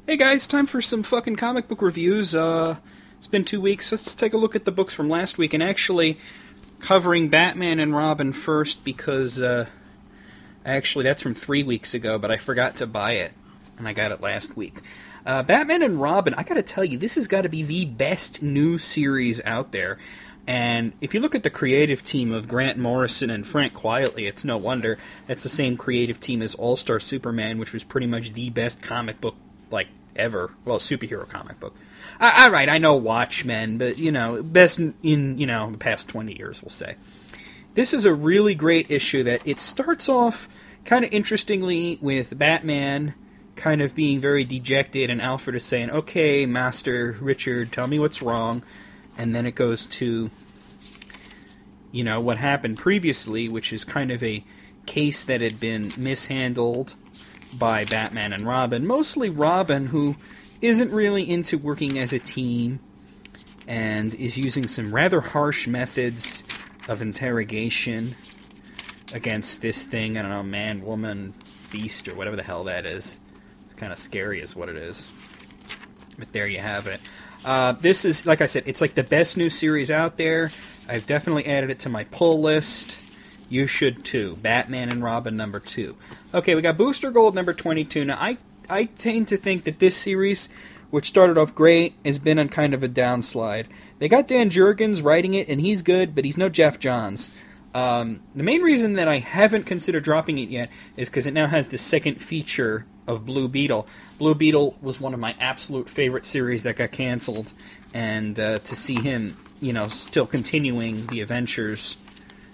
Hey guys, time for some fucking comic book reviews. It's been 2 weeks. Let's take a look at the books from last week, and actually covering Batman and Robin first because actually that's from 3 weeks ago, but I forgot to buy it, and I got it last week. Batman and Robin, I gotta tell you, this has got to be the best new series out there. And if you look at the creative team of Grant Morrison and Frank Quietly, it's no wonder. That's the same creative team as All-Star Superman, which was pretty much the best comic book, ever. Well, superhero comic book. Alright, I know Watchmen, but, best in, the past 20 years, we'll say. This is a really great issue that it starts off kind of interestingly with Batman kind of being very dejected, and Alfred is saying, okay, Master Richard, tell me what's wrong. And then it goes to, what happened previously, which is kind of a case that had been mishandled by Batman and Robin. Mostly Robin, who isn't really into working as a team and is using some rather harsh methods of interrogation against this thing. I don't know, man, woman, beast, or whatever the hell that is. It's kind of scary is what it is. But there you have it. This is, like I said, it's like the best new series out there. I've definitely added it to my pull list. You should too. Batman and Robin number 2. Okay, we got Booster Gold number 22. Now, I tend to think that this series, which started off great, has been on kind of a downslide. They got Dan Jurgens writing it, and he's good, but he's no Jeff Johns. The main reason that I haven't considered dropping it yet is because it now has the second feature of Blue Beetle. Blue Beetle was one of my absolute favorite series that got canceled, and to see him, still continuing the adventures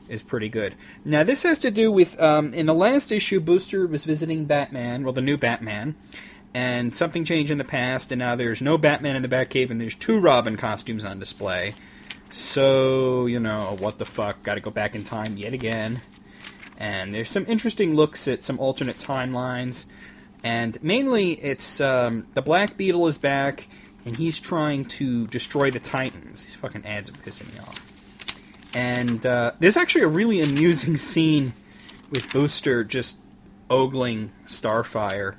is pretty good. Now, this has to do with, in the last issue, Booster was visiting Batman, well, the new Batman, and something changed in the past, and now there's no Batman in the Batcave, and there's 2 Robin costumes on display. So, what the fuck, gotta go back in time yet again. And there's some interesting looks at some alternate timelines, and mainly it's, the Black Beetle is back, and he's trying to destroy the Titans. These fucking ads are pissing me off. And there's actually a really amusing scene with Booster just ogling Starfire.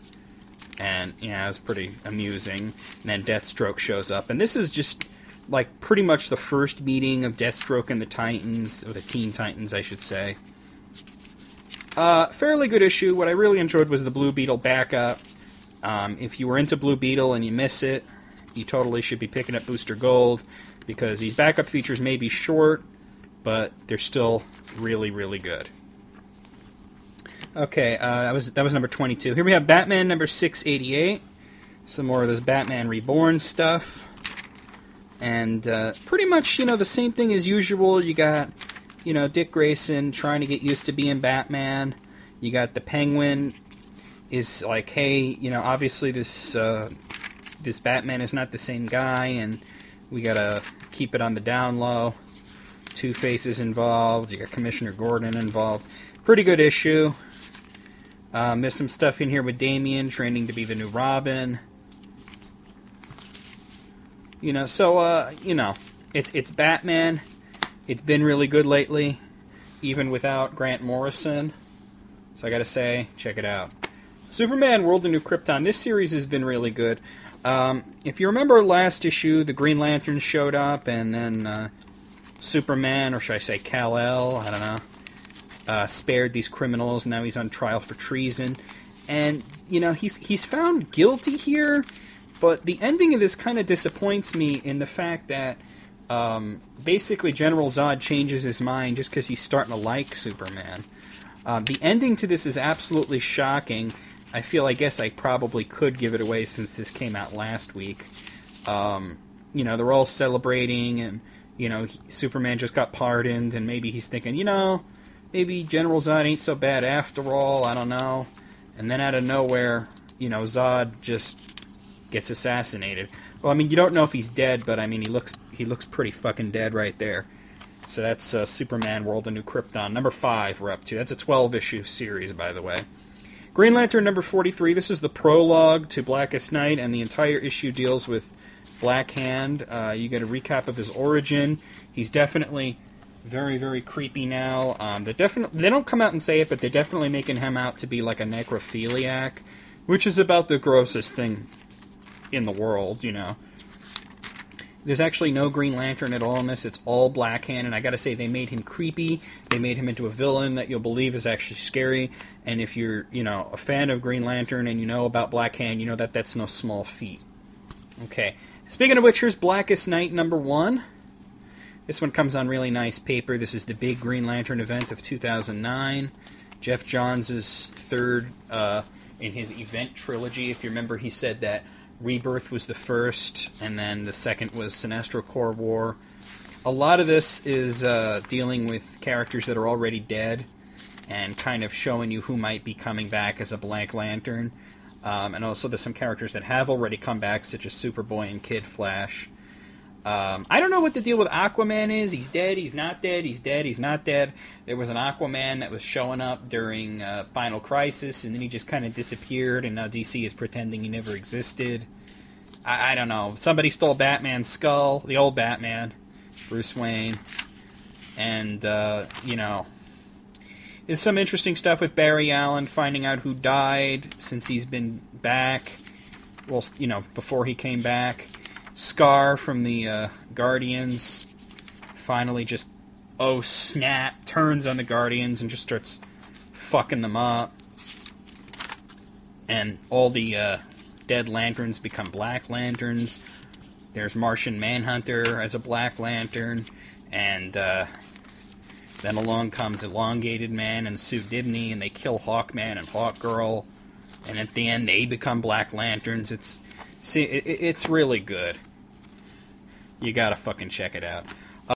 And, yeah, it's pretty amusing. And then Deathstroke shows up. And this is just, pretty much the first meeting of Deathstroke and the Titans, or the Teen Titans, I should say. Fairly good issue. What I really enjoyed was the Blue Beetle backup. If you were into Blue Beetle and you miss it, you totally should be picking up Booster Gold, because these backup features may be short, but they're still really, really good. Okay, that was number 22. Here we have Batman number 688. Some more of this Batman Reborn stuff. And pretty much, the same thing as usual. You got, Dick Grayson trying to get used to being Batman. You got the Penguin is like, hey, obviously this Batman is not the same guy, and we gotta keep it on the down low. Two-Face is involved. You got Commissioner Gordon involved. Pretty good issue. There's some stuff in here with Damian training to be the new Robin. It's Batman. It's been really good lately, even without Grant Morrison. So I gotta say, check it out. Superman World of New Krypton. This series has been really good. If you remember last issue, the Green Lantern showed up, and then Superman, or should I say Kal-El, I don't know, spared these criminals. Now he's on trial for treason. And, he's found guilty here, but the ending of this kind of disappoints me in the fact that basically General Zod changes his mind just because he's starting to like Superman. The ending to this is absolutely shocking. I guess I probably could give it away since this came out last week. They're all celebrating, and Superman just got pardoned, and maybe he's thinking, maybe General Zod ain't so bad after all, I don't know. And then out of nowhere, Zod just gets assassinated. Well, you don't know if he's dead, but, he looks pretty fucking dead right there. So that's Superman World of New Krypton. Number 5 we're up to. That's a 12-issue series, by the way. Green Lantern number 43. This is the prologue to Blackest Night, and the entire issue deals with Black Hand. You get a recap of his origin. He's definitely very, very creepy now. They don't come out and say it, but they're definitely making him out to be like a necrophiliac, which is about the grossest thing in the world, you know. There's actually no Green Lantern at all in this. It's all Black Hand, and I gotta say, they made him creepy. They made him into a villain that you'll believe is actually scary. And if you're, you know, a fan of Green Lantern and you know about Black Hand, you know that that's no small feat. Okay. Speaking of which, here's Blackest Night #1. This one comes on really nice paper. This is the big Green Lantern event of 2009. Jeff Johns' third in his event trilogy. If you remember, he said that Rebirth was the first, and then the second was Sinestro Corps War. A lot of this is dealing with characters that are already dead, and kind of showing you who might be coming back as a Black Lantern. And also there's some characters that have already come back, such as Superboy and Kid Flash. I don't know what the deal with Aquaman is. He's dead, he's not dead, he's dead, he's not dead. There was an Aquaman that was showing up during Final Crisis, and then he just kind of disappeared, and now DC is pretending he never existed. I don't know. Somebody stole Batman's skull, the old Batman, Bruce Wayne. And, you know, there's some interesting stuff with Barry Allen finding out who died since he's been back. Well, you know, before he came back. Scar from the Guardians finally just, oh snap, turns on the Guardians and just starts fucking them up. And all the dead Lanterns become Black Lanterns. There's Martian Manhunter as a Black Lantern. And then along comes Elongated Man and Sue Dibney, and they kill Hawkman and Hawkgirl. And at the end, they become Black Lanterns. It's really good. You gotta fucking check it out.